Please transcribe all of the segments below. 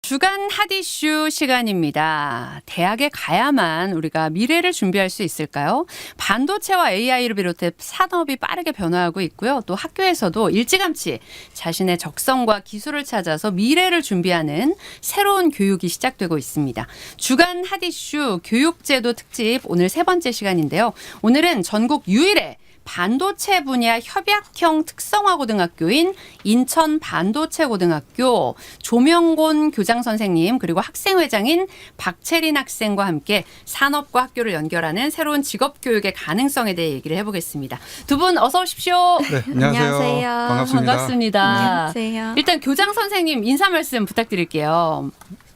주간 핫이슈 시간입니다. 대학에 가야만 우리가 미래를 준비할 수 있을까요? 반도체와 AI를 비롯해 산업이 빠르게 변화하고 있고요. 또 학교에서도 일찌감치 자신의 적성과 기술을 찾아서 미래를 준비하는 새로운 교육이 시작되고 있습니다. 주간 핫이슈 교육제도 특집 오늘 세 번째 시간인데요. 오늘은 전국 유일의 반도체 분야 협약형 특성화고등학교인 인천 반도체고등학교 조명곤 교장 선생님 그리고 학생회장인 박채린 학생과 함께 산업과 학교를 연결하는 새로운 직업교육의 가능성에 대해 얘기를 해보겠습니다. 두 분 어서 오십시오. 네, 안녕하세요. 반갑습니다. 반갑습니다. 안녕하세요. 일단 교장 선생님 인사 말씀 부탁드릴게요.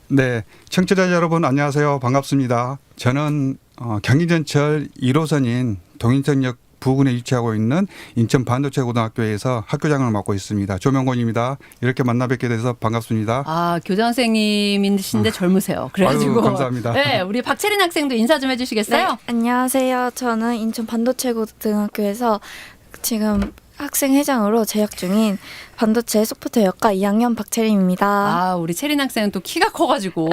네, 청취자 여러분 안녕하세요. 반갑습니다. 저는 경의전철 1호선인 동인천역 부근에 위치하고 있는 인천 반도체고등학교에서 학교장을 맡고 있습니다. 조명곤입니다. 이렇게 만나 뵙게 돼서 반갑습니다. 아, 교장 선생님이신데 젊으세요. 그래가지고. 아유, 감사합니다. 네, 우리 박채린 학생도 인사 좀 해주시겠어요? 네, 안녕하세요. 저는 인천 반도체고등학교에서 지금 학생회장으로 재학 중인 반도체 소프트웨어과 2학년 박채림입니다. 아, 우리 채린 학생은 또 키가 커가지고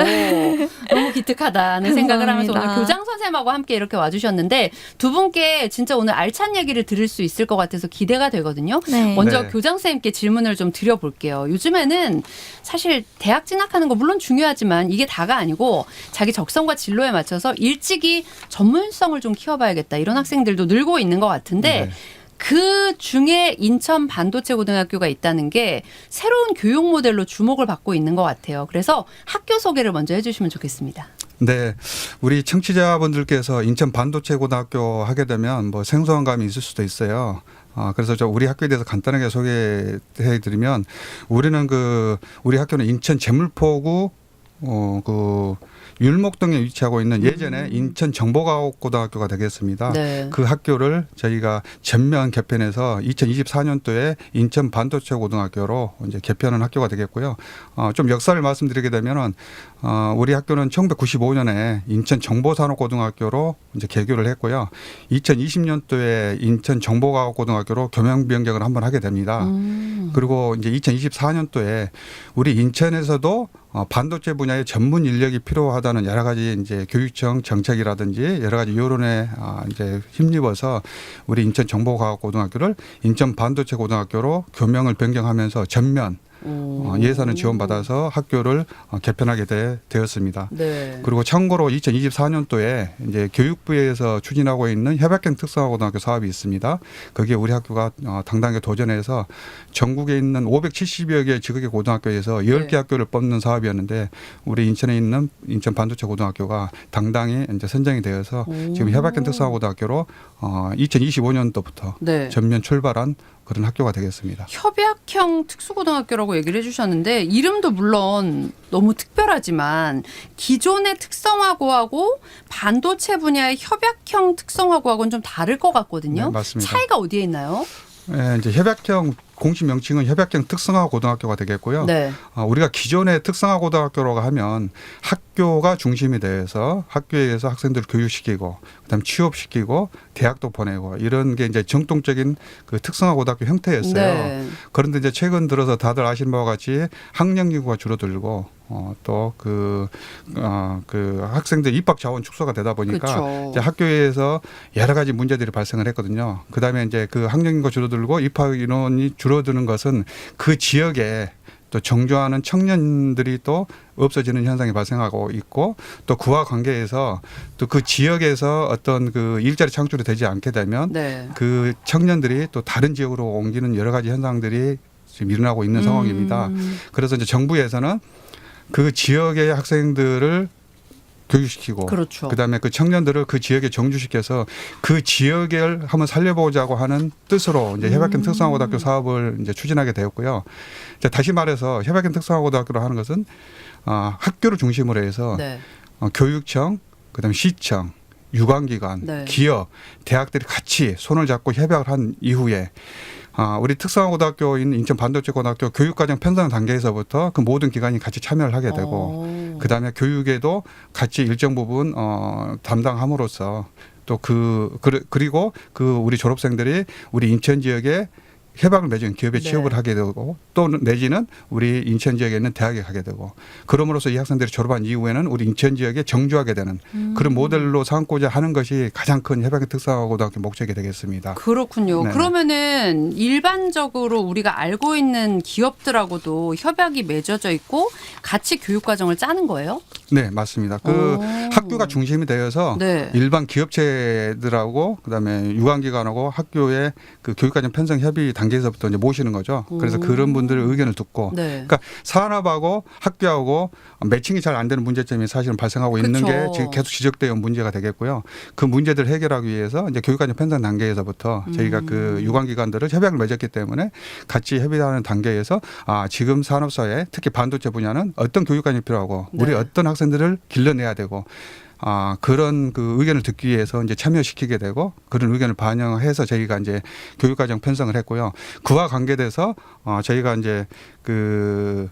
너무 기특하다는 생각을 하면서 오늘 교장 선생님하고 함께 이렇게 와주셨는데 두 분께 진짜 오늘 알찬 얘기를 들을 수 있을 것 같아서 기대가 되거든요. 네. 먼저 네. 교장 선생님께 질문을 좀 드려볼게요. 요즘에는 사실 대학 진학하는 거 물론 중요하지만 이게 다가 아니고 자기 적성과 진로에 맞춰서 일찍이 전문성을 좀 키워봐야겠다 이런 학생들도 늘고 있는 것 같은데 네. 그 중에 인천 반도체고등학교가 있다는 게 새로운 교육 모델로 주목을 받고 있는 것 같아요. 그래서 학교 소개를 먼저 해주시면 좋겠습니다. 네, 우리 청취자분들께서 인천 반도체고등학교 하게 되면 뭐 생소한 감이 있을 수도 있어요. 그래서 우리 학교에 대해서 간단하게 소개해드리면 우리는 우리 학교는 인천 제물포구 율목동에 위치하고 있는 예전에 인천 정보과학고등학교가 되겠습니다. 네. 그 학교를 저희가 전면 개편해서 2024년도에 인천 반도체고등학교로 이제 개편한 학교가 되겠고요. 좀 역사를 말씀드리게 되면은 우리 학교는 1995년에 인천 정보산업고등학교로 이제 개교를 했고요. 2020년도에 인천 정보과학고등학교로 교명 변경을 한번 하게 됩니다. 그리고 이제 2024년도에 우리 인천에서도 반도체 분야의 전문 인력이 필요하다는 여러 가지 이제 교육청 정책이라든지 여러 가지 여론에 이제 힘입어서 우리 인천 정보과학고등학교를 인천 반도체고등학교로 교명을 변경하면서 전면 예산을 지원받아서 학교를 개편하게 되었습니다. 네. 그리고 참고로 2024년도에 이제 교육부에서 추진하고 있는 협약형 특성화고등학교 사업이 있습니다. 거기에 우리 학교가 당당하게 도전해서 전국에 있는 570여 개 지역의 고등학교에서 10개 학교를 뽑는 사업이었는데 우리 인천에 있는 인천 반도체고등학교가 당당히 이제 선정이 되어서 지금 협약형 특성화고등학교로 2025년도부터 네. 전면 출발한 그런 학교가 되겠습니다. 협약형 특수고등학교라고 얘기를 해주셨는데 이름도 물론 너무 특별하지만 기존의 특성화고하고 반도체 분야의 협약형 특성화고하고는 좀 다를 것 같거든요. 네, 맞습니다. 차이가 어디에 있나요? 네, 이제 협약형 공식 명칭은 협약형 특성화고등학교가 되겠고요. 네. 우리가 기존의 특성화고등학교라고 하면 학교가 중심이 돼서 학교에서 학생들을 교육시키고 그다음 취업시키고 대학도 보내고 이런 게 이제 정통적인 그 특성화고등학교 형태였어요. 네. 그런데 이제 최근 들어서 다들 아시는 바와 같이 학령 인구가 줄어들고 또 그 학생들 입학 자원 축소가 되다 보니까 그렇죠. 이제 학교에서 여러 가지 문제들이 발생을 했거든요. 그다음에 이제 그 학령 인구가 줄어들고 입학 인원이 줄어드는 것은 그 지역에 또 정조하는 청년들이 또 없어지는 현상이 발생하고 있고 또 그와 관계해서 또 그 지역에서 어떤 그 일자리 창출이 되지 않게 되면 네. 그 청년들이 또 다른 지역으로 옮기는 여러 가지 현상들이 지금 일어나고 있는 상황입니다. 그래서 이제 정부에서는 그 지역의 학생들을 교육시키고 그렇죠. 그다음에 그 청년들을 그 지역에 정주시켜서 그 지역을 한번 살려보자고 하는 뜻으로 이제 협약형 특성화고등학교 사업을 이제 추진하게 되었고요. 이제 다시 말해서 협약형 특성화고등학교로 하는 것은 학교를 중심으로 해서 네. 교육청, 그다음에 시청, 유관기관, 네. 기업, 대학들이 같이 손을 잡고 협약을 한 이후에 우리 특성화고등학교인 인천 반도체고등학교 교육과정 편성 단계에서부터 그 모든 기관이 같이 참여를 하게 되고 그다음에 교육에도 같이 일정 부분 담당함으로써 또 그리고 우리 졸업생들이 우리 인천 지역에 협약을 맺은 기업에 네. 취업을 하게 되고 또 내지는 우리 인천 지역에 있는 대학에 가게 되고 그럼으로써 이 학생들이 졸업한 이후에는 우리 인천 지역에 정주하게 되는 그런 모델로 삼고자 하는 것이 가장 큰 협약의 특성고등학교 목적이 되겠습니다. 그렇군요. 네네. 그러면은 일반적으로 우리가 알고 있는 기업들하고도 협약이 맺어져 있고 같이 교육 과정을 짜는 거예요? 네, 맞습니다. 그 오. 학교가 중심이 되어서 네. 일반 기업체들하고 그다음에 유관기관하고 학교의 그 교육과정 편성 협의 단계에서부터 이제 모시는 거죠. 그래서 오. 그런 분들의 의견을 듣고 네. 그러니까 산업하고 학교하고 매칭이 잘 안 되는 문제점이 사실은 발생하고 있는 그쵸. 게 지금 계속 지적되어 온 문제가 되겠고요. 그 문제들을 해결하기 위해서 이제 교육과정 편성 단계에서부터 저희가 그 유관기관들을 협약을 맺었기 때문에 같이 협의하는 단계에서 지금 산업사회 특히 반도체 분야는 어떤 교육과정이 필요하고 우리 네. 어떤 학생들을 길러내야 되고 그런 그 의견을 듣기 위해서 이제 참여시키게 되고 그런 의견을 반영해서 저희가 이제 교육과정 편성을 했고요. 그와 관계돼서 저희가 이제 그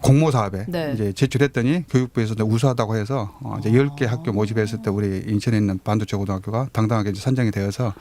공모 사업에 네. 이제 제출했더니 교육부에서도 우수하다고 해서 이제 10개 학교 모집했을 때 우리 인천에 있는 반도체 고등학교가 당당하게 이제 선정이 되어서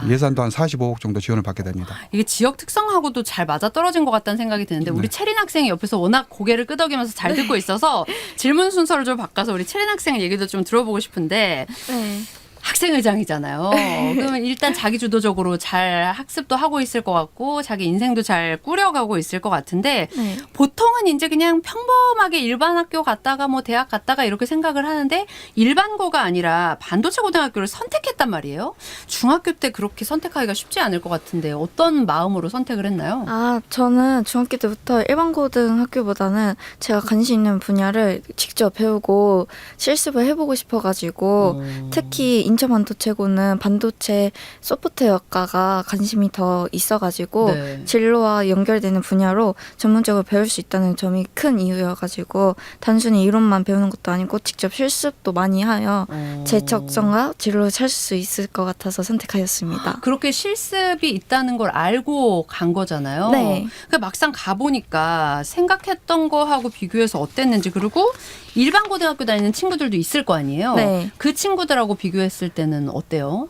예산도 한 45억 정도 지원을 받게 됩니다. 이게 지역 특성하고도 잘 맞아 떨어진 것 같다는 생각이 드는데 우리 네. 채린 학생이 옆에서 워낙 고개를 끄덕이면서 잘 듣고 있어서 질문 순서를 좀 바꿔서 우리 채린 학생 얘기도 좀 들어보고 싶은데 네. 학생회장이잖아요. 그러면 일단 자기주도적으로 잘 학습도 하고 있을 것 같고 자기 인생도 잘 꾸려가고 있을 것 같은데 네. 보통은 이제 그냥 평범하게 일반 학교 갔다가 뭐 대학 갔다가 이렇게 생각을 하는데 일반고가 아니라 반도체 고등학교를 선택했단 말이에요. 중학교 때 그렇게 선택하기가 쉽지 않을 것 같은데 어떤 마음으로 선택을 했나요? 저는 중학교 때부터 일반 고등학교보다는 제가 관심 있는 분야를 직접 배우고 실습을 해보고 싶어가지고 특히 인천 반도체고는 반도체 소프트웨어과가 관심이 더 있어가지고 네. 진로와 연결되는 분야로 전문적으로 배울 수 있다는 점이 큰 이유여가지고 단순히 이론만 배우는 것도 아니고 직접 실습도 많이 하여 제 적성과 진로를 찾을 수 있을 것 같아서 선택하였습니다. 그렇게 실습이 있다는 걸 알고 간 거잖아요. 네. 그 막상 가보니까 생각했던 거하고 비교해서 어땠는지 그리고 일반 고등학교 다니는 친구들도 있을 거 아니에요. 네. 그 친구들하고 비교했을 때는 어때요?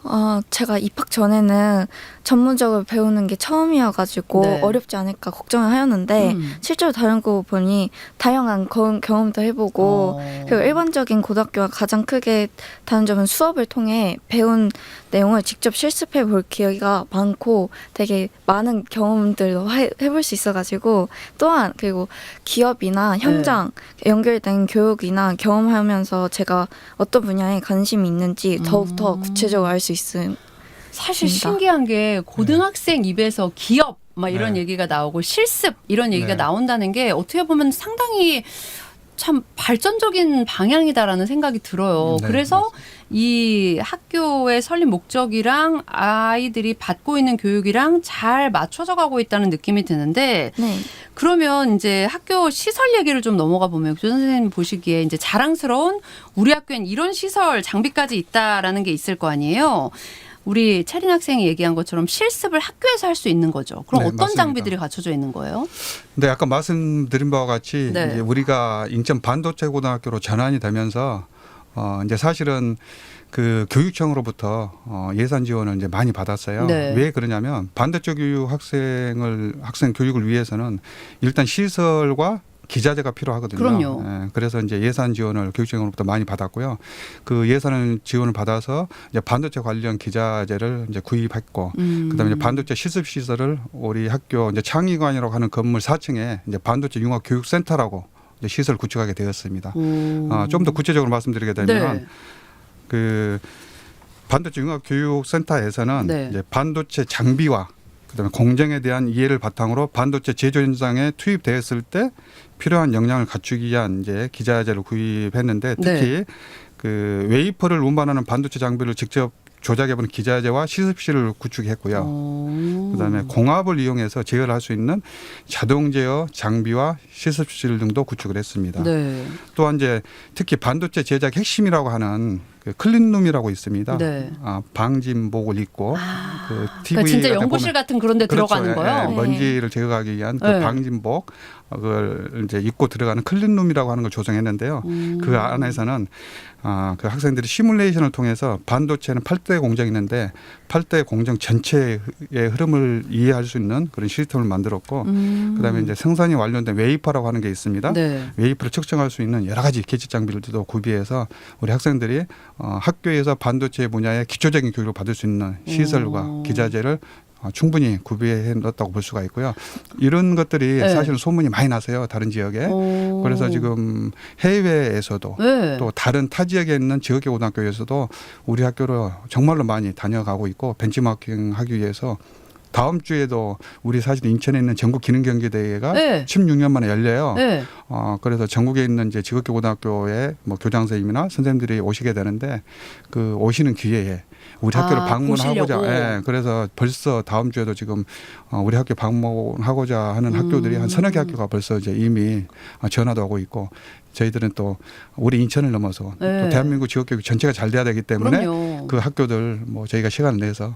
제가 입학 전에는 전문적으로 배우는 게 처음이어가지고 네. 어렵지 않을까 걱정을 하였는데 실제로 다니고 보니 다양한 경험도 해보고 그리고 일반적인 고등학교가 가장 크게 다른 점은 수업을 통해 배운 내용을 직접 실습해 볼 기회가 많고 되게 많은 경험들도 해볼 수 있어가지고 또한 그리고 기업이나 현장 연결된 교육이나 경험하면서 제가 어떤 분야에 관심이 있는지 더욱더 구체적으로 알 수 있음. 사실 맞습니다. 신기한 게 고등학생 입에서 기업 막 이런 네. 얘기가 나오고 실습 이런 얘기가 네. 나온다는 게 어떻게 보면 상당히 참 발전적인 방향이다라는 생각이 들어요. 네, 그래서 이 학교의 설립 목적이랑 아이들이 받고 있는 교육이랑 잘 맞춰져 가고 있다는 느낌이 드는데 네. 그러면 이제 학교 시설 얘기를 좀 넘어가 보면 조 선생님 보시기에 이제 자랑스러운 우리 학교엔 이런 시설 장비까지 있다라는 게 있을 거 아니에요. 우리 채린 학생이 얘기한 것처럼 실습을 학교에서 할 수 있는 거죠. 그럼 네, 어떤 맞습니다. 장비들이 갖춰져 있는 거예요? 네, 아까 말씀드린 바와 같이 네. 이제 우리가 인천 반도체 고등학교로 전환이 되면서 이제 사실은 그 교육청으로부터 예산 지원을 이제 많이 받았어요. 네. 왜 그러냐면 반도체 교육 학생 교육을 위해서는 일단 시설과 기자재가 필요하거든요. 그럼요. 예, 그래서 이제 예산 지원을 교육청으로부터 많이 받았고요. 그 예산을 지원을 받아서 이제 반도체 관련 기자재를 이제 구입했고, 그다음에 이제 반도체 실습 시설을 우리 학교 이제 창의관이라고 하는 건물 4층에 이제 반도체 융합 교육센터라고 이제 시설 구축하게 되었습니다. 좀 더 구체적으로 말씀드리게 되면 네. 그 반도체 융합 교육센터에서는 네. 이제 반도체 장비와 그다음에 공정에 대한 이해를 바탕으로 반도체 제조 현장에 투입되었을 때 필요한 역량을 갖추기 위한 이제 기자재를 구입했는데 특히 그 웨이퍼를 운반하는 반도체 장비를 직접 조작해보는 기자재와 시습실을 구축했고요. 그다음에 공압을 이용해서 제어를 할 수 있는 자동 제어 장비와 시습실 등도 구축을 했습니다. 네. 또한 이제 특히 반도체 제작 핵심이라고 하는 그 클린룸이라고 있습니다. 네. 방진복을 입고 그 TV 그러니까 진짜 연구실 같은 그런 데 그렇죠. 들어가는 거요? 네. 먼지를 제거하기 위한 그 네. 방진복 그걸 이제 입고 들어가는 클린룸이라고 하는 걸 조성했는데요. 그 안에서는 그 학생들이 시뮬레이션을 통해서 반도체는 8대 공정이 있는데 8대 공정 전체의 흐름을 이해할 수 있는 그런 시스템을 만들었고 그다음에 이제 생산이 완료된 웨이퍼라고 하는 게 있습니다. 네. 웨이퍼를 측정할 수 있는 여러 가지 기초 장비들도 구비해서 우리 학생들이 학교에서 반도체 분야의 기초적인 교육을 받을 수 있는 시설과 기자재를 충분히 구비해 놨다고 볼 수가 있고요. 이런 것들이 네. 사실은 소문이 많이 나서요. 다른 지역에. 그래서 지금 해외에서도 네. 또 다른 타 지역에 있는 지역교 고등학교에서도 우리 학교로 정말로 많이 다녀가고 있고 벤치마킹 하기 위해서 다음 주에도 우리 사실 인천에 있는 전국 기능 경기 대회가 네. 16년 만에 열려요. 네. 그래서 전국에 있는 이제 지역교 고등학교의 뭐 교장 선생님이나 선생님들이 오시게 되는데 그 오시는 기회에 우리 학교를 방문하고자. 보시려고. 예, 그래서 벌써 다음 주에도 지금 우리 학교 방문하고자 하는 학교들이 한 서너 개 학교가 벌써 이제 이미 전화도 오고 있고 저희들은 또 우리 인천을 넘어서 네. 또 대한민국 지역교육 전체가 잘 돼야 되기 때문에 그럼요. 그 학교들 뭐 저희가 시간을 내서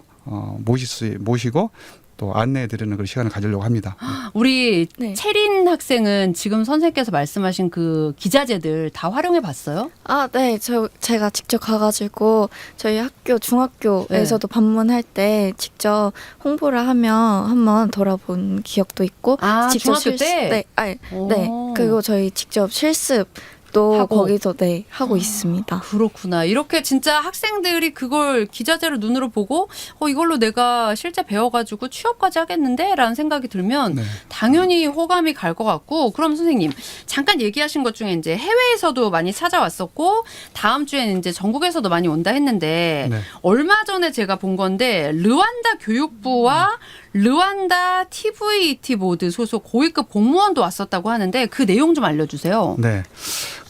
모시고 또 안내해 드리는 그런 시간을 가지려고 합니다. 우리 네. 채린 학생은 지금 선생님께서 말씀하신 그 기자재들 다 활용해 봤어요? 네. 제가 직접 가가지고 저희 학교 중학교에서도 방문할 때 직접 홍보를 하며 한번 돌아본 기억도 있고 중학교 때? 네. 오. 네. 그리고 저희 직접 실습도 하고. 거기서 하고 있습니다. 그렇구나. 이렇게 진짜 학생들이 그걸 기자재로 눈으로 보고 이걸로 내가 실제 배워가지고 취업까지 하겠는데? 라는 생각이 들면 네. 당연히 호감이 갈 것 같고 그럼 선생님 잠깐 얘기하신 것 중에 이제 해외에서도 많이 찾아왔었고 다음 주에는 이제 전국에서도 많이 온다 했는데 네. 얼마 전에 제가 본 건데 르완다 교육부와 르완다 TVET 보드 소속 고위급 공무원도 왔었다고 하는데 그 내용 좀 알려주세요. 네.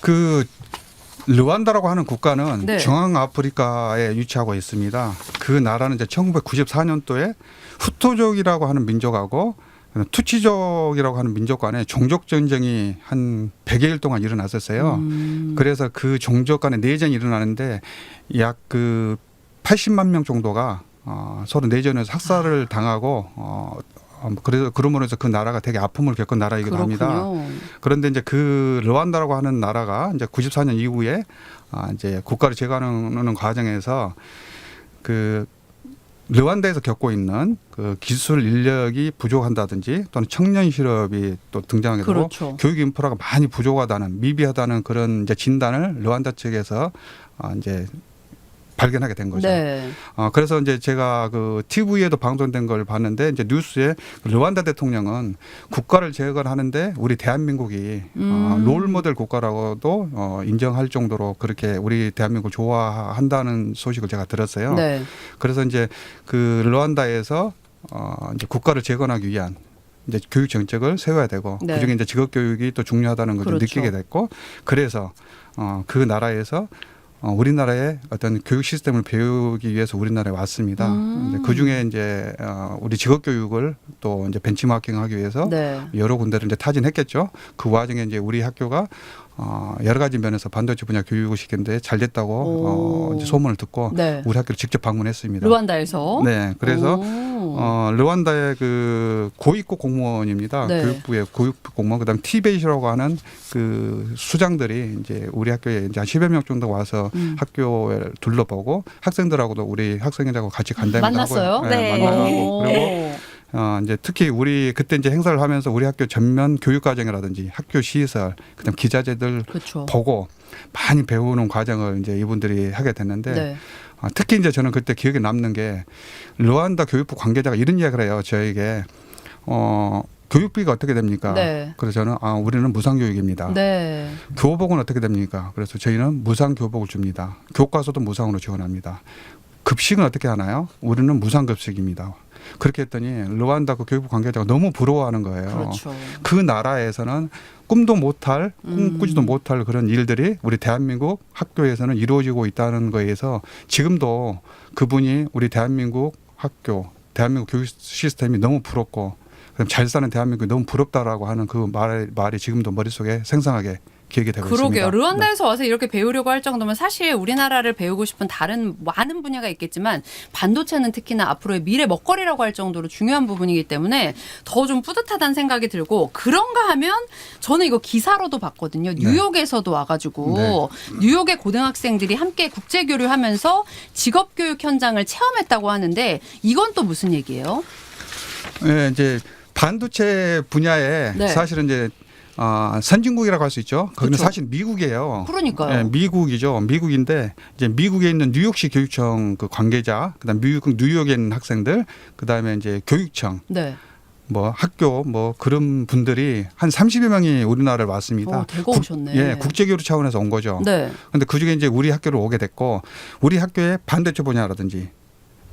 그 르완다라고 하는 국가는 네. 중앙아프리카에 위치하고 있습니다. 그 나라는 이제 1994년도에 후토족이라고 하는 민족하고 투치족이라고 하는 민족 간에 종족 전쟁이 한 100여일 동안 일어났었어요. 그래서 그 종족 간에 내전이 일어나는데 약 그 80만 명 정도가 서로 내전에서 학살을 당하고 그래서 그러므로 해서 그 나라가 되게 아픔을 겪은 나라이기도 합니다. 그렇군요. 그런데 이제 그 르완다라고 하는 나라가 이제 94년 이후에 이제 국가를 재건하는 과정에서 그 르완다에서 겪고 있는 그 기술 인력이 부족한다든지 또는 청년 실업이 또 등장하게 되고 그렇죠. 교육 인프라가 많이 부족하다는 미비하다는 그런 이제 진단을 르완다 측에서 이제 발견하게 된 거죠. 네. 그래서 이제 제가 그 TV에도 방송된 걸 봤는데 이제 뉴스에 르완다 대통령은 국가를 재건하는데 우리 대한민국이 롤 모델 국가라고도 인정할 정도로 그렇게 우리 대한민국을 좋아한다는 소식을 제가 들었어요. 네. 그래서 이제 그 르완다에서 이제 국가를 재건하기 위한 이제 교육 정책을 세워야 되고 네. 그중에 이제 직업 교육이 또 중요하다는 걸 좀 그렇죠. 느끼게 됐고 그래서 그 나라에서 우리나라의 어떤 교육 시스템을 배우기 위해서 우리나라에 왔습니다. 그 중에 이제 우리 직업 교육을 또 이제 벤치마킹하기 위해서 네. 여러 군데를 이제 타진했겠죠. 그 와중에 이제 우리 학교가 여러 가지 면에서 반도체 분야 교육을 시켰는데 잘 됐다고 이제 소문을 듣고 네. 우리 학교를 직접 방문했습니다. 르완다에서. 네, 그래서 오. 르완다의 그 고위급 공무원입니다. 네. 교육부의 고위급 공무원, 그다음 티베이시라고 하는 그 수장들이 이제 우리 학교에 이제 한 10여 명 정도 와서 학교를 둘러보고 학생들하고도 우리 학생들하고 같이 간담회도 만났어요? 하고요. 네. 만나고 오. 그리고 이제 특히 우리 그때 이제 행사를 하면서 우리 학교 전면 교육 과정이라든지 학교 시설, 그다음 기자재들 그렇죠. 보고 많이 배우는 과정을 이제 이분들이 하게 됐는데 네. 특히 이제 저는 그때 기억에 남는 게 르완다 교육부 관계자가 이런 이야기를 해요. 저에게 교육비가 어떻게 됩니까? 네. 그래서 저는 우리는 무상교육입니다. 네. 교복은 어떻게 됩니까? 그래서 저희는 무상교복을 줍니다. 교과서도 무상으로 지원합니다. 급식은 어떻게 하나요? 우리는 무상급식입니다. 그렇게 했더니 르완다 그 교육부 관계자가 너무 부러워하는 거예요. 그렇죠. 그 나라에서는 꿈도 못할, 꿈꾸지도 못할 그런 일들이 우리 대한민국 학교에서는 이루어지고 있다는 거에서 지금도 그분이 우리 대한민국 학교, 대한민국 교육 시스템이 너무 부럽고 그다음 잘 사는 대한민국이 너무 부럽다라고 하는 그 말이 지금도 머릿속에 생생하게 기획이 되고 그러게요. 있습니다. 르완다에서 와서 이렇게 배우려고 할 정도면 사실 우리나라를 배우고 싶은 다른 많은 분야가 있겠지만 반도체는 특히나 앞으로의 미래 먹거리라고 할 정도로 중요한 부분이기 때문에 더 좀 뿌듯하다는 생각이 들고 그런가 하면 저는 이거 기사로도 봤거든요. 뉴욕에서도 와가지고 뉴욕의 고등학생들이 함께 국제교류하면서 직업교육 현장을 체험했다고 하는데 이건 또 무슨 얘기예요? 네, 이제 반도체 분야에 네. 사실은 이제 선진국이라고 할 수 있죠. 거기는 그렇죠. 사실 미국이에요. 그러니까요. 네, 미국이죠. 미국인데 이제 미국에 있는 뉴욕시 교육청 그 관계자, 그다음 뉴욕에 있는 학생들, 그다음에 이제 교육청, 네. 뭐 학교 뭐 그런 분들이 한 30여 명이 우리나라를 왔습니다. 대거 오셨네. 예, 국제교류 차원에서 온 거죠. 네. 근데 그중에 이제 우리 학교를 오게 됐고 우리 학교의 반도체 분야라든지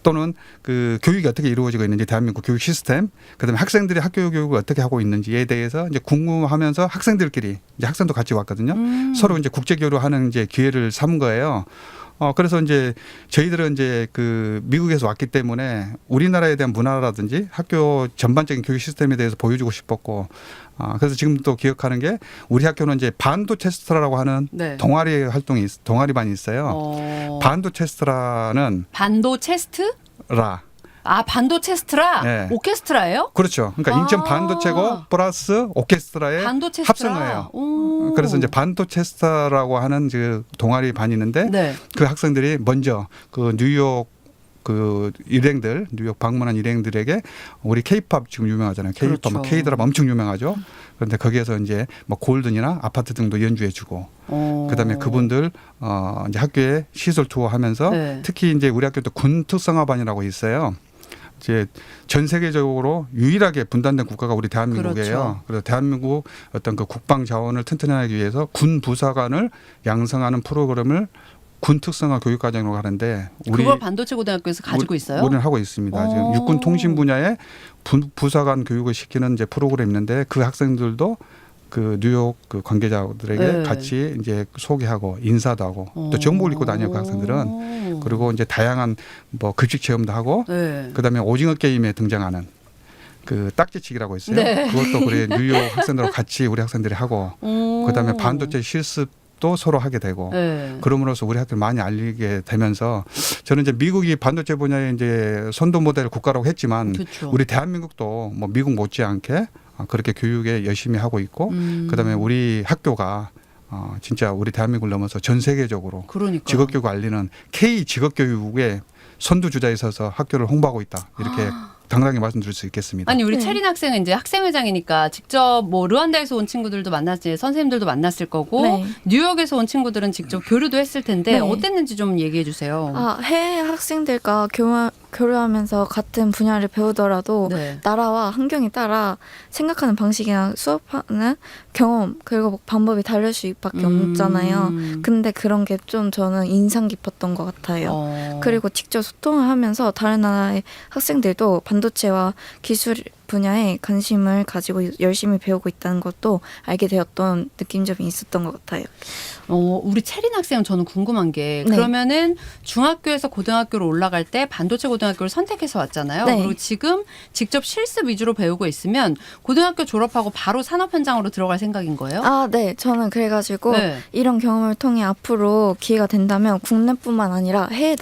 또는 그 교육이 어떻게 이루어지고 있는지 대한민국 교육 시스템, 그다음에 학생들이 학교 교육을 어떻게 하고 있는지에 대해서 이제 궁금하면서 학생들끼리 이제 학생도 같이 왔거든요. 서로 이제 국제 교류하는 이제 기회를 삼은 거예요. 그래서 이제 저희들은 이제 그 미국에서 왔기 때문에 우리나라에 대한 문화라든지 학교 전반적인 교육 시스템에 대해서 보여주고 싶었고, 그래서 지금 또 기억하는 게 우리 학교는 이제 반도체스트라라고 하는 네. 동아리반이 있어요. 반도체스트라는 반도체스트? 반도체스트라? 네. 오케스트라예요? 그렇죠. 그러니까 인천 반도체고 플러스 오케스트라의 반도체스트라. 합성어예요. 오. 그래서 이제 반도체스트라고 하는 그 동아리 반이 있는데 네. 그 학생들이 먼저 그 뉴욕 뉴욕 방문한 일행들에게 우리 케이팝 지금 유명하잖아요. 케이팝, 그렇죠. 케이드라마 엄청 유명하죠. 그런데 거기에서 이제 뭐 골든이나 아파트 등도 연주해주고, 그다음에 그분들 이제 학교에 시설 투어하면서 네. 특히 이제 우리 학교도 군 특성화반이라고 있어요. 이제 전 세계적으로 유일하게 분단된 국가가 우리 대한민국이에요. 그렇죠. 그래서 대한민국 어떤 그 국방 자원을 튼튼하게 위해서 군 부사관을 양성하는 프로그램을 군 특성화 교육과정으로 하는데 그걸 반도체 고등학교에서 가지고 있어요? 우리는 하고 있습니다. 지금 육군 통신 분야에 부사관 교육을 시키는 이제 프로그램이 있는데 그 학생들도 그 뉴욕 그 관계자들에게 네. 같이 이제 소개하고 인사도 하고 또 정복을 입고 다녀요. 그 학생들은. 그리고 이제 다양한 뭐 급식 체험도 하고 네. 그다음에 오징어 게임에 등장하는 그 딱지치기라고 있어요. 네. 그것도 우리 뉴욕 학생들하고 같이 우리 학생들이 하고 그다음에 반도체 실습도 서로 하게 되고 네. 그럼으로써 우리 학교를 많이 알리게 되면서 저는 이제 미국이 반도체 분야에 이제 선도 모델 국가라고 했지만 그렇죠. 우리 대한민국도 뭐 미국 못지않게 그렇게 교육에 열심히 하고 있고 그다음에 우리 학교가 진짜 우리 대한민국을 넘어서 전 세계적으로 그러니까. 직업교육을 알리는 K 직업교육의 선두주자에 서서 학교를 홍보하고 있다. 이렇게 당당히 말씀드릴 수 있겠습니다. 아니 우리 네. 채린 학생은 이제 학생회장이니까 직접 뭐 르완다에서 온 친구들도 만났지 선생님들도 만났을 거고 네. 뉴욕에서 온 친구들은 직접 교류도 했을 텐데 네. 어땠는지 좀 얘기해 주세요. 해외 학생들과 교류하면서 같은 분야를 배우더라도 네. 나라와 환경에 따라 생각하는 방식이나 수업하는 경험 그리고 방법이 다를 수밖에 없잖아요. 근데 그런 게 좀 저는 인상 깊었던 것 같아요. 그리고 직접 소통을 하면서 다른 나라의 학생들도 반도체와 기술 분야에 관심을 가지고 열심히 배우고 있다는 것도 알게 되었던 느낌점이 있었던 것 같아요. 우리 채린 학생은 저는 궁금한 게 네. 그러면은 중학교에서 고등학교로 올라갈 때 반도체 고등학교를 선택해서 왔잖아요. 네. 그리고 지금 직접 실습 위주로 배우고 있으면 고등학교 졸업하고 바로 산업 현장으로 들어갈 생각인 거예요? 네. 저는 그래가지고 네. 이런 경험을 통해 앞으로 기회가 된다면 국내뿐만 아니라 해외에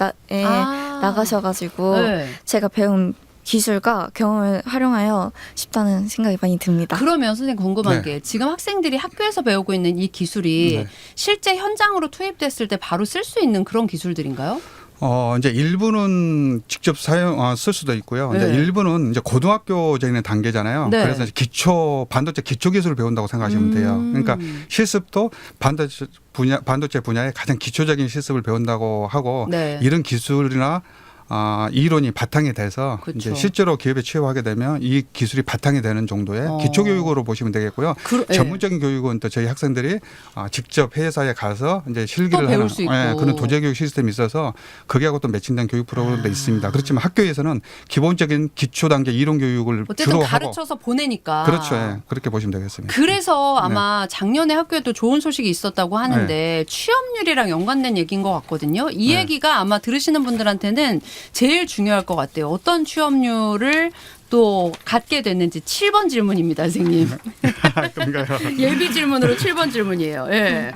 나가셔가지고 네. 제가 배운 기술과 경험을 활용하여 싶다는 생각이 많이 듭니다. 그러면 선생님 궁금한 네. 게 지금 학생들이 학교에서 배우고 있는 이 기술이 네. 실제 현장으로 투입됐을 때 바로 쓸 수 있는 그런 기술들인가요? 이제 일부는 직접 쓸 수도 있고요. 이제 네. 일부는 이제 고등학교적인 단계잖아요. 네. 그래서 이제 반도체 기초 기술을 배운다고 생각하시면 돼요. 그러니까 실습도 반도체 분야의 가장 기초적인 실습을 배운다고 하고 네. 이런 기술이나 이론이 바탕이 돼서 그쵸. 이제 실제로 기업에 취업하게 되면 이 기술이 바탕이 되는 정도의 기초 교육으로 보시면 되겠고요. 네. 전문적인 교육은 또 저희 학생들이 직접 회사에 가서 이제 실기를 배울 하는 수 있고. 그런 도제 교육 시스템이 있어서 거기하고 또 매칭된 교육 프로그램도 있습니다. 그렇지만 학교에서는 기본적인 기초 단계 이론 교육을 어쨌든 주로 가르쳐서 보내니까. 그렇죠. 예. 그렇게 보시면 되겠습니다. 그래서 아마 작년에 학교에도 좋은 소식이 있었다고 하는데 취업률이랑 연관된 얘기인 것 같거든요. 이 얘기가 아마 들으시는 분들한테는 제일 중요할 것 같아요. 어떤 취업률을 또 갖게 됐는지 7번 질문입니다, 선생님. 그런가요? 예비 질문으로 7번 질문이에요. 예.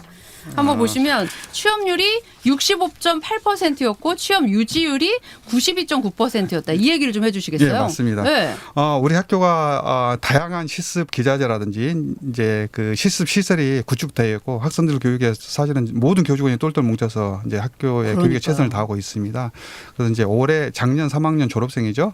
한번 보시면 취업률이 65.8%였고 취업 유지율이 92.9%였다. 이 얘기를 좀 해주시겠어요? 예, 맞습니다. 네. 우리 학교가 다양한 실습 기자재라든지 이제 그 실습 시설이 구축되어 있고 학생들 교육에 사실은 모든 교직원이 똘똘 뭉쳐서 이제 학교의 교육에 그러니까요. 최선을 다하고 있습니다. 그래서 이제 올해 작년 3학년 졸업생이죠.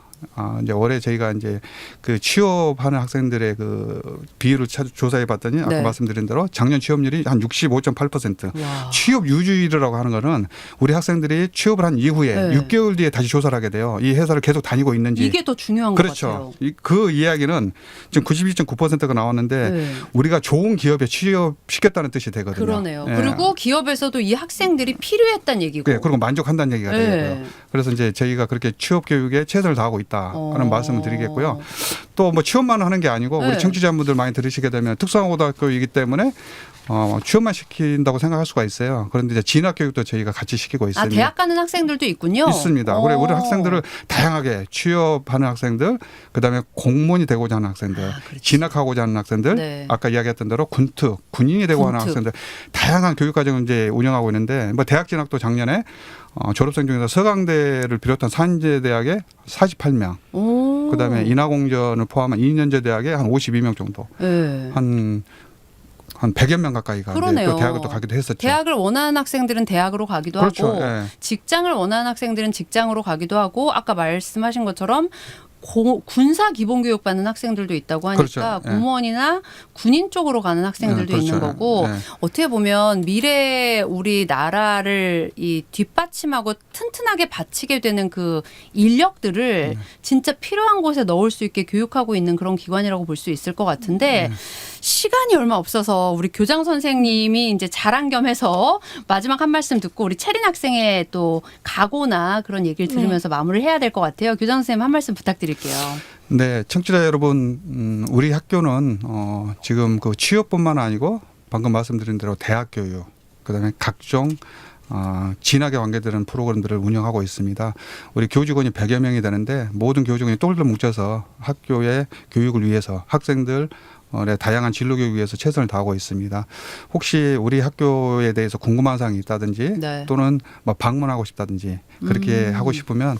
이제 올해 저희가 이제 그 취업하는 학생들의 그 비율을 조사해 봤더니 아까 네. 말씀드린 대로 작년 취업률이 한 65.8%. 와. 취업 유지율이라고 하는 거는 우리 학생들이 취업을 한 이후에 네. 6개월 뒤에 다시 조사를 하게 돼요. 이 회사를 계속 다니고 있는지. 이게 더 중요한 것 그렇죠. 같아요. 그 이야기는 지금 92.9%가 나왔는데 네. 우리가 좋은 기업에 취업시켰다는 뜻이 되거든요. 그러네요. 예. 그리고 기업에서도 이 학생들이 필요했다는 얘기고. 네, 그리고 만족한다는 얘기가 네. 되고요. 그래서 이제 저희가 그렇게 취업 교육에 최선을 다하고 있다는 말씀을 드리겠고요. 또 뭐 취업만 하는 게 아니고 네. 우리 청취자분들 많이 들으시게 되면 특성화고등학교이기 때문에 취업만 시킨다고 생각할 수가 있어요. 그런데 이제 진학 교육도 저희가 같이 시키고 있습니다. 대학 가는 학생들도 있군요. 있습니다. 우리 학생들을 다양하게 취업하는 학생들, 그다음에 공무원이 되고자 하는 학생들, 그렇지. 진학하고자 하는 학생들, 네. 아까 이야기했던 대로 군인이 되고 하는 학생들, 다양한 교육 과정을 이제 운영하고 있는데 뭐 대학 진학도 작년에 졸업생 중에서 서강대를 비롯한 산재대학에 48명, 그다음에 인하공전을 포함한 2년제 대학에 한 52명 정도, 네. 한 100여 명 가까이가 이제 또 대학을 또 가기도 했었죠. 대학을 원하는 학생들은 대학으로 가기도 그렇죠. 하고 예. 직장을 원하는 학생들은 직장으로 가기도 하고 아까 말씀하신 것처럼 군사 기본교육 받는 학생들도 있다고 하니까 그렇죠. 예. 공무원이나 군인 쪽으로 가는 학생들도 그렇죠. 있는 거고 예. 어떻게 보면 미래에 우리 나라를 이 뒷받침하고 튼튼하게 바치게 되는 그 인력들을 진짜 필요한 곳에 넣을 수 있게 교육하고 있는 그런 기관이라고 볼 수 있을 것 같은데 시간이 얼마 없어서 우리 교장 선생님이 이제 자랑 겸해서 마지막 한 말씀 듣고 우리 채린 학생의 또 각오나 그런 얘기를 들으면서 마무리를 해야 될 것 같아요. 교장 선생님 한 말씀 부탁드릴게요. 네, 청취자 여러분, 우리 학교는 지금 그 취업뿐만 아니고 방금 말씀드린 대로 대학 교육, 그다음에 각종 진학에 관계되는 프로그램들을 운영하고 있습니다. 우리 교직원이 100여 명이 되는데 모든 교직원이 똘똘 뭉쳐서 학교의 교육을 위해서 학생들 다양한 진로 교육을 위해서 최선을 다하고 있습니다. 혹시 우리 학교에 대해서 궁금한 사항이 있다든지 네. 또는 뭐 방문하고 싶다든지 그렇게 하고 싶으면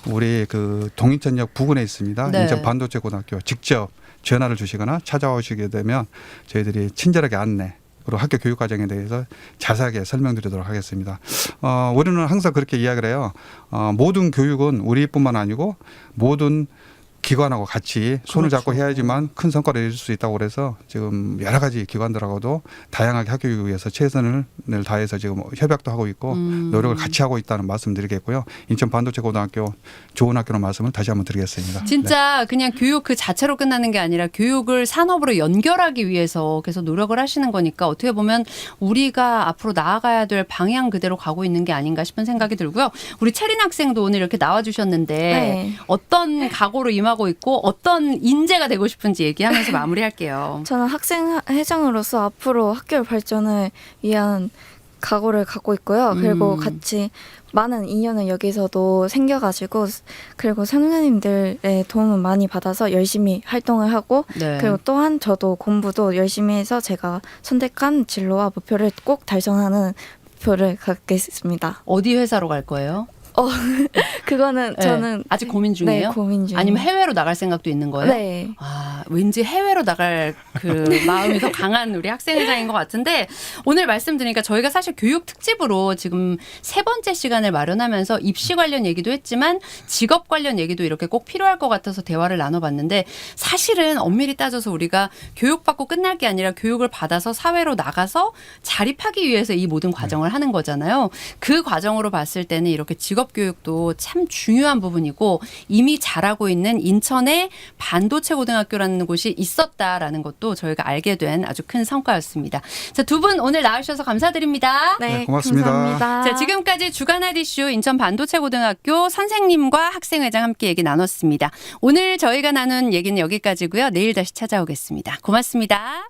우리 그 동인천역 부근에 있습니다. 네. 인천 반도체 고등학교 직접 전화를 주시거나 찾아오시게 되면 저희들이 친절하게 안내 그리고 학교 교육 과정에 대해서 자세하게 설명드리도록 하겠습니다. 우리는 항상 그렇게 이야기를 해요. 모든 교육은 우리뿐만 아니고 모든 기관하고 같이 손을 잡고 해야지만 큰 성과를 이룰 수 있다고 그래서 지금 여러 가지 기관들하고도 다양하게 학교 교육을 위해서 최선을 다해서 지금 협약도 하고 있고 노력을 같이 하고 있다는 말씀드리겠고요. 인천 반도체 고등학교 좋은 학교라는 말씀을 다시 한번 드리겠습니다. 진짜 그냥 교육 그 자체로 끝나는 게 아니라 교육을 산업으로 연결하기 위해서 계속 노력을 하시는 거니까 어떻게 보면 우리가 앞으로 나아가야 될 방향 그대로 가고 있는 게 아닌가 싶은 생각이 들고요. 우리 채린 학생도 오늘 이렇게 나와주셨는데 네. 어떤 각오로 임하고 있고 어떤 인재가 되고 싶은지 얘기하면서 마무리할게요. 저는 학생 회장으로서 앞으로 학교 발전을 위한 각오를 갖고 있고요. 그리고 같이 많은 인연을 여기서도 생겨가지고 그리고 선생님들의 도움을 많이 받아서 열심히 활동을 하고 네. 그리고 또한 저도 공부도 열심히 해서 제가 선택한 진로와 목표를 꼭 달성하는 목표를 갖겠습니다. 어디 회사로 갈 거예요? 그거는 네. 저는 아직 고민 중이에요? 네, 고민 중이에요. 아니면 해외로 나갈 생각도 있는 거예요? 네. 왠지 해외로 나갈 그 마음이 더 강한 우리 학생회장인 것 같은데 오늘 말씀드리니까 저희가 사실 교육 특집으로 지금 3번째 시간을 마련하면서 입시 관련 얘기도 했지만 직업 관련 얘기도 이렇게 꼭 필요할 것 같아서 대화를 나눠봤는데 사실은 엄밀히 따져서 우리가 교육받고 끝날 게 아니라 교육을 받아서 사회로 나가서 자립하기 위해서 이 모든 과정을 하는 거잖아요. 그 과정으로 봤을 때는 이렇게 직업 교육도 참 중요한 부분이고 이미 잘하고 있는 인천의 반도체 고등학교라는 곳이 있었다라는 것도 저희가 알게 된 아주 큰 성과였습니다. 자, 두 분 오늘 나와주셔서 감사드립니다. 네, 고맙습니다. 감사합니다. 자, 지금까지 주간 아디쇼 인천 반도체 고등학교 선생님과 학생회장 함께 얘기 나눴습니다. 오늘 저희가 나눈 얘기는 여기까지고요. 내일 다시 찾아오겠습니다. 고맙습니다.